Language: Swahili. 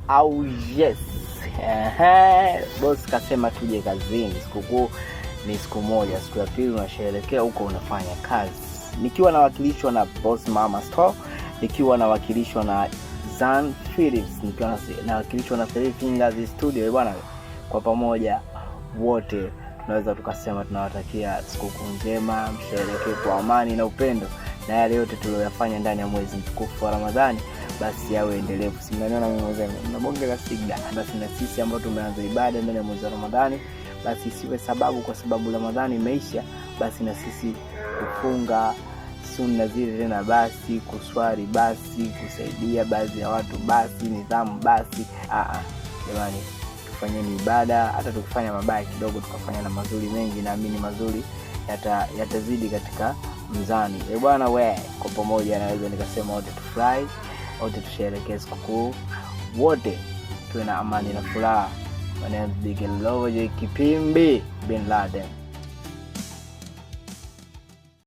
Au yes. Boss kasema tuje kazini. Sikukuu ni siku moja, siku ya pili unasherehekea huko unafanya kazi. Nikiwa nawakilishwa na Boss Mama Store, nikiwa nawakilishwa na Zan Philips, nikiwa nawakilishwa na Three Fingers Studio bwana. Kwa pamoja wote tunaweza tukasema tunawatakia sikukuu njema, msherehekee kwa amani na upendo, na yale yote tuliyofanya ndani ya mwezi mtukufu wa Ramadhani basi yawe endelevu. Simaniona mimi na bonge la sigda, basi na sisi ambao tumeanza ibada ndani ya mwezi wa Ramadhani basi siwe sababu, kwa sababu Ramadhani imeisha, basi na sisi kufunga sunna zile tena, basi kuswali, basi kusaidia baadhi ya watu, basi nidhamu, basi jamani, tufanyeni ibada. Hata tukifanya mabaya kidogo tukafanya na mazuri mengi, naamini mazuri yatazidi katika mzani. Bwana kwa pamoja naweza nikasema wote tufurahi, wote tusherehekee sikukuu, wote tuwe na amani na furaha. Big Love Kipimbi Bin Laden.